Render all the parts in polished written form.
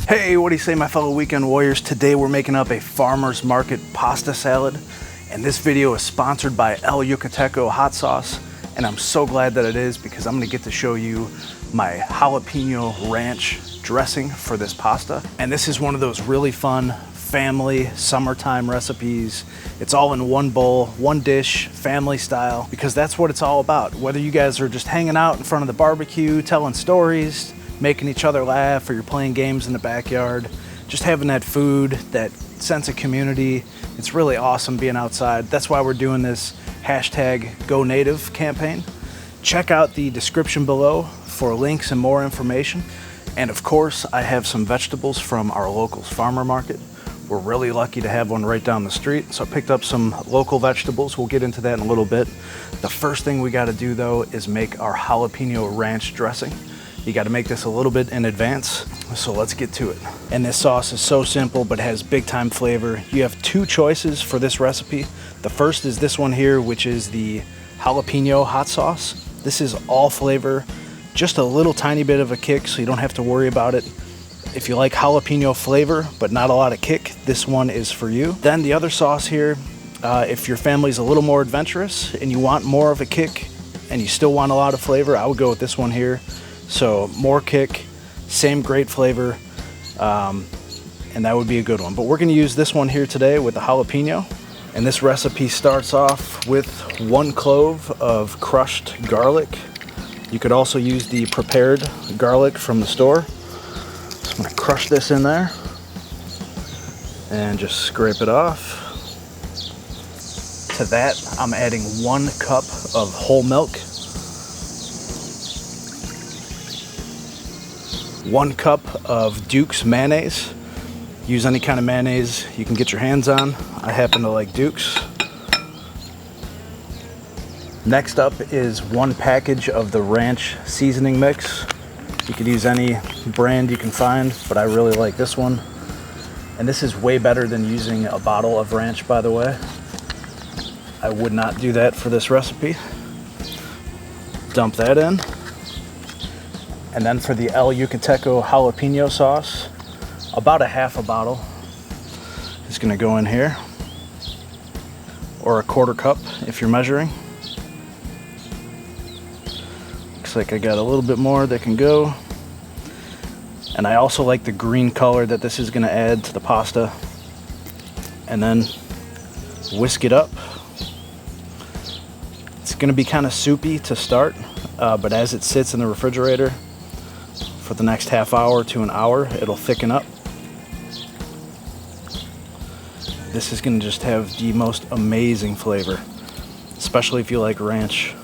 Hey, what do you say, my fellow weekend warriors? Today we're making up a farmer's market pasta salad, and this video is sponsored by Yucateco Hot Sauce, and I'm so glad that it is because I'm gonna get to show you my jalapeno ranch dressing for this pasta. And this is one of those really fun family summertime recipes. It's all in one bowl, one dish, family style, because that's what it's all about. Whether you guys are just hanging out in front of the barbecue, telling stories, making each other laugh, or you're playing games in the backyard, just having that food, that sense of community. It's really awesome being outside. That's why we're doing this #GoNative campaign. Check out the description below for links and more information. And of course, I have some vegetables from our local farmer market. We're really lucky to have one right down the street, so I picked up some local vegetables. We'll get into that in a little bit. The first thing we gotta do though is make our jalapeno ranch dressing. You got to make this a little bit in advance, so let's get to it. And this sauce is so simple but has big time flavor. You have two choices for this recipe. The first is this one here, which is the jalapeno hot sauce. This is all flavor, just a little tiny bit of a kick, so you don't have to worry about it. If you like jalapeno flavor but not a lot of kick, this one is for you. Then the other sauce here, if your family's a little more adventurous and you want more of a kick and you still want a lot of flavor, I would go with this one here. So more kick, same great flavor, and that would be a good one. But we're gonna use this one here today with the jalapeno. And this recipe starts off with 1 clove of crushed garlic. You could also use the prepared garlic from the store. So I'm gonna crush this in there and just scrape it off. To that, I'm adding 1 cup of whole milk, 1 cup of Duke's mayonnaise. Use any kind of mayonnaise you can get your hands on. I happen to like Duke's. Next up is 1 package of the ranch seasoning mix. You could use any brand you can find, but I really like this one. And this is way better than using a bottle of ranch, by the way. I would not do that for this recipe. Dump that in. And then for the Yucateco jalapeno sauce, about a half a bottle is gonna go in here, or a 1/4 cup if you're measuring. Looks like I got a little bit more that can go. And I also like the green color that this is gonna add to the pasta. And then whisk it up. It's gonna be kind of soupy to start, but as it sits in the refrigerator, for the next half hour to an hour, it'll thicken up. This is gonna just have the most amazing flavor, especially if you like ranch.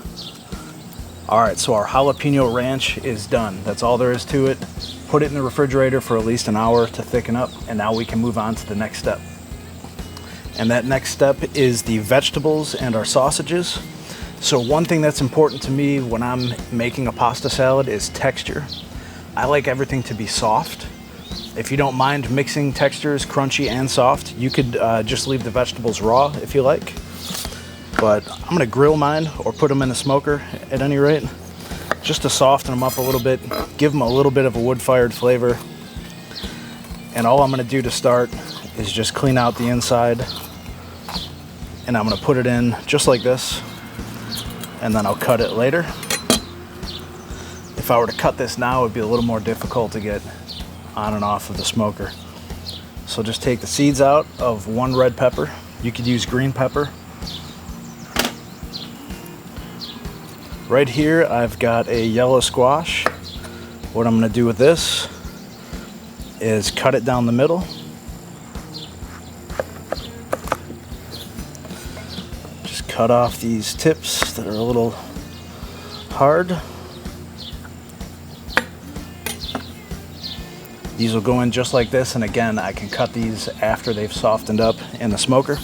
All right, so our jalapeno ranch is done. That's all there is to it. Put it in the refrigerator for at least an hour to thicken up, and now we can move on to the next step. And that next step is the vegetables and our sausages. So one thing that's important to me when I'm making a pasta salad is texture. I like everything to be soft. If you don't mind mixing textures, crunchy and soft, you could just leave the vegetables raw if you like. But I'm gonna grill mine or put them in the smoker at any rate, just to soften them up a little bit, give them a little bit of a wood-fired flavor. And all I'm gonna do to start is just clean out the inside, and I'm gonna put it in just like this, and then I'll cut it later. If I were to cut this now, it would be a little more difficult to get on and off of the smoker. So just take the seeds out of 1 red pepper. You could use green pepper. Right here, I've got a yellow squash. What I'm gonna do with this is cut it down the middle. Just cut off these tips that are a little hard. These will go in just like this, and again, I can cut these after they've softened up in the smoker.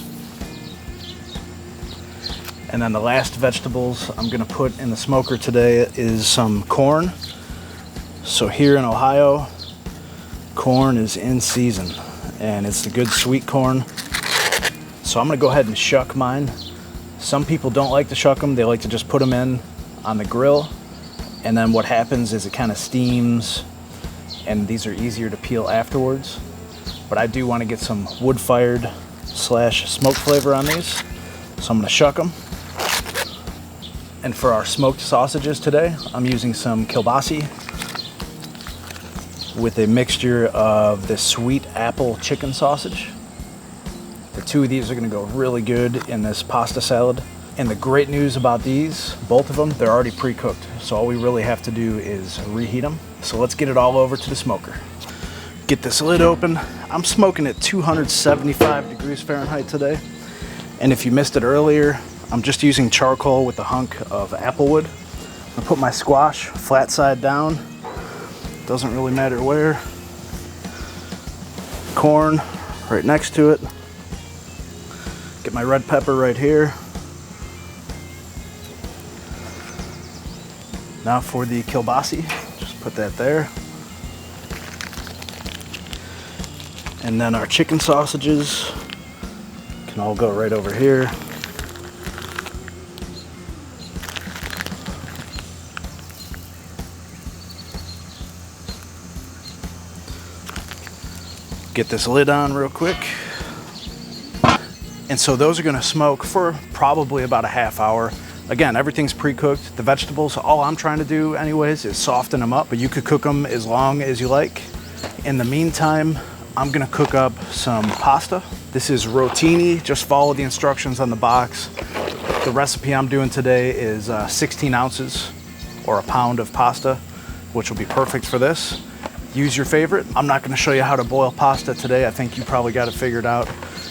And then the last vegetables I'm gonna put in the smoker today is some corn. So here in Ohio, corn is in season, and it's the good sweet corn. So I'm gonna go ahead and shuck mine Some people don't like to shuck them. They like to just put them in on the grill. And then what happens is it kind of steams, and these are easier to peel afterwards. But I do want to get some wood-fired / smoke flavor on these. So I'm going to shuck them. And for our smoked sausages today, I'm using some kielbasi with a mixture of the sweet apple chicken sausage. The two of these are gonna go really good in this pasta salad. And the great news about these, both of them, they're already pre-cooked. So all we really have to do is reheat them. So let's get it all over to the smoker. Get this lid open. I'm smoking at 275 degrees Fahrenheit today. And if you missed it earlier, I'm just using charcoal with a hunk of apple wood. I put my squash flat side down. Doesn't really matter where. Corn right next to it. Get my red pepper right here. Now for the kielbasi, just put that there. And then our chicken sausages can all go right over here. Get this lid on real quick. And so those are gonna smoke for probably about a half hour. Again, everything's pre-cooked. The vegetables, all I'm trying to do anyways is soften them up, but you could cook them as long as you like. In the meantime, I'm gonna cook up some pasta. This is rotini, just follow the instructions on the box. The recipe I'm doing today is 16 ounces or a pound of pasta, which will be perfect for this. Use your favorite. I'm not gonna show you how to boil pasta today. I think you probably got it figured out.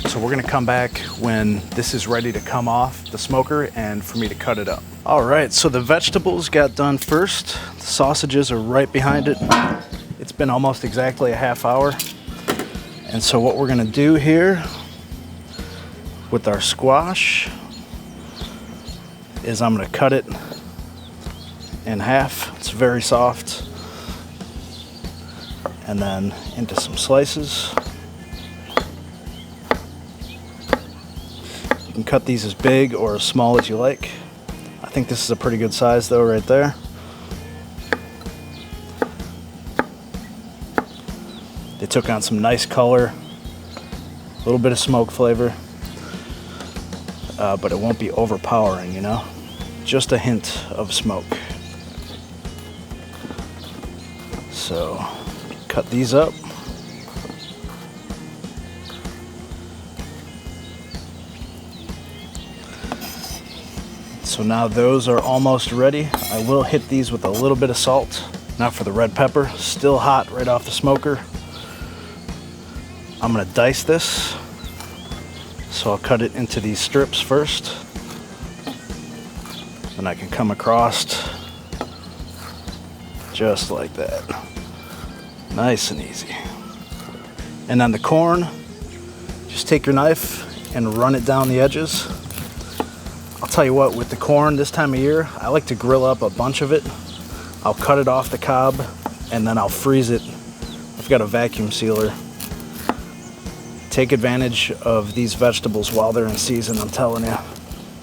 So we're gonna come back when this is ready to come off the smoker and for me to cut it up. All right, so the vegetables got done first. The sausages are right behind it. It's been almost exactly a half hour. And so what we're gonna do here with our squash is I'm gonna cut it in half. It's very soft. And then into some slices. You can cut these as big or as small as you like. I think this is a pretty good size though right there. They took on some nice color, a little bit of smoke flavor, but it won't be overpowering, you know? Just a hint of smoke. So, cut these up. So now those are almost ready. I will hit these with a little bit of salt. Now for the red pepper, still hot right off the smoker. I'm gonna dice this. So I'll cut it into these strips first. Then I can come across just like that. Nice and easy. And on the corn, just take your knife and run it down the edges. I'll tell you what, with the corn this time of year, I like to grill up a bunch of it. I'll cut it off the cob and then I'll freeze it. I've got a vacuum sealer. Take advantage of these vegetables while they're in season, I'm telling you.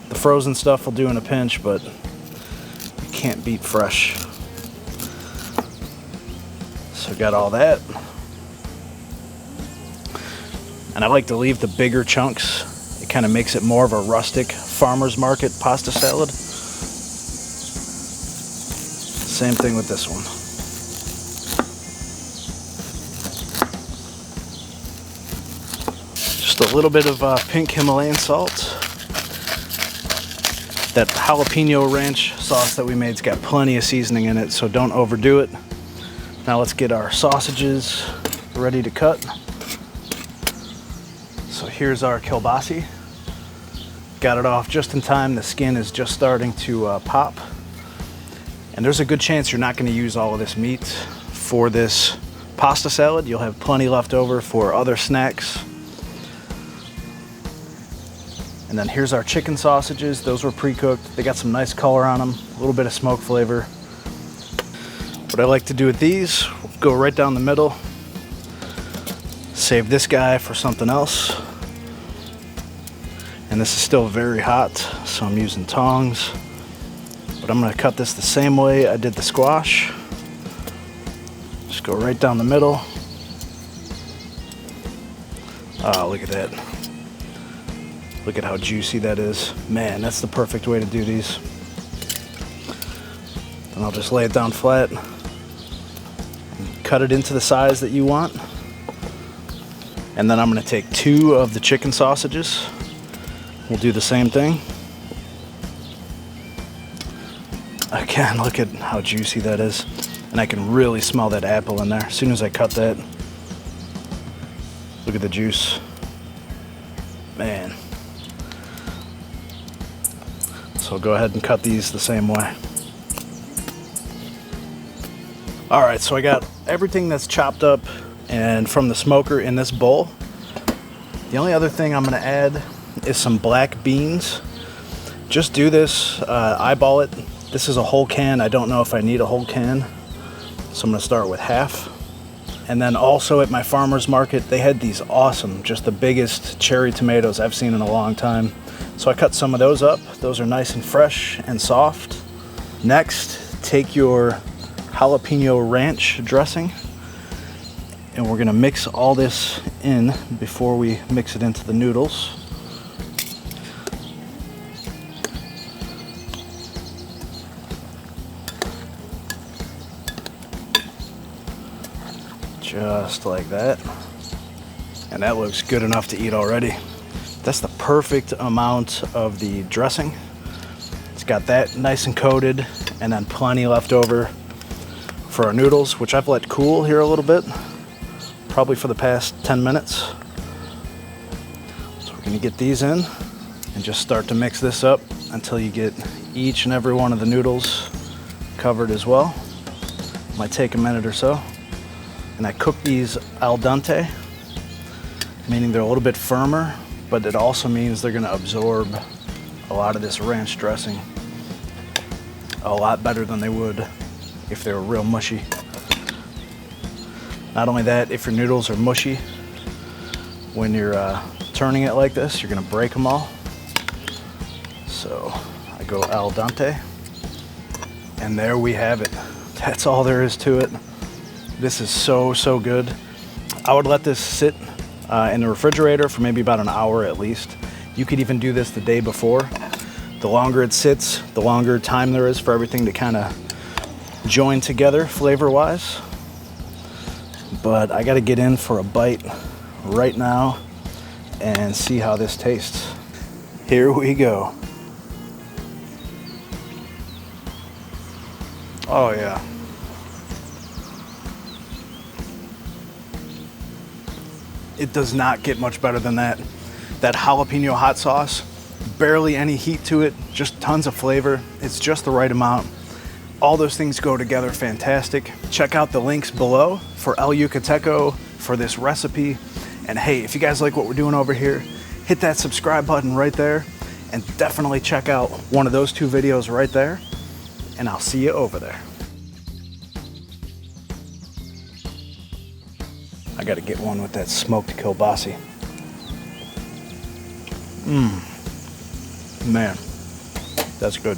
The frozen stuff will do in a pinch, but you can't beat fresh. So got all that. And I like to leave the bigger chunks. It kind of makes it more of a rustic farmer's market pasta salad. Same thing with this one. Just a little bit of pink Himalayan salt. That jalapeno ranch sauce that we made's got plenty of seasoning in it, so don't overdo it. Now let's get our sausages ready to cut. So here's our kielbasi. Got it off just in time. The skin is just starting to pop. And there's a good chance you're not going to use all of this meat for this pasta salad. You'll have plenty left over for other snacks. And then here's our chicken sausages. Those were pre-cooked. They got some nice color on them, a little bit of smoke flavor. What I like to do with these, go right down the middle. Save this guy for something else. And this is still very hot, so I'm using tongs. But I'm gonna cut this the same way I did the squash. Just go right down the middle. Oh, look at that. Look at how juicy that is. Man, that's the perfect way to do these. And I'll just lay it down flat. And cut it into the size that you want. And then I'm gonna take 2 of the chicken sausages. We'll do the same thing. Again, look at how juicy that is. And I can really smell that apple in there as soon as I cut that. Look at the juice. Man. So I'll go ahead and cut these the same way. All right, so I got everything that's chopped up and from the smoker in this bowl. The only other thing I'm gonna add is some black beans. Just do this, eyeball it. This is a whole can. I don't know if I need a whole can, so I'm gonna start with half. And then also at my farmer's market, they had these awesome, just the biggest cherry tomatoes I've seen in a long time. So I cut some of those up. Those are nice and fresh and soft. Next, take your jalapeno ranch dressing, and we're gonna mix all this in before we mix it into the noodles. Just like that. And that looks good enough to eat already. That's the perfect amount of the dressing. It's got that nice and coated, and then plenty left over for our noodles, which I've let cool here a little bit, probably for the past 10 minutes. So we're gonna get these in and just start to mix this up until you get each and every one of the noodles covered as well. Might take a minute or so. And I cook these al dente, meaning they're a little bit firmer, but it also means they're gonna absorb a lot of this ranch dressing a lot better than they would if they were real mushy. Not only that, if your noodles are mushy, when you're turning it like this, you're gonna break them all. So I go al dente, and there we have it. That's all there is to it. This is so good. I would let this sit in the refrigerator for maybe about an hour at least. You could even do this the day before. The longer it sits, the longer time there is for everything to kind of join together flavor-wise. But I gotta get in for a bite right now and see how this tastes. Here we go. Oh yeah. It does not get much better than that. That jalapeno hot sauce, barely any heat to it, just tons of flavor. It's just the right amount. All those things go together fantastic. Check out the links below for El Yucateco for this recipe. And hey, if you guys like what we're doing over here, hit that subscribe button right there, and definitely check out one of those 2 videos right there, and I'll see you over there. I gotta get one with that smoked kielbasa. Man, that's good.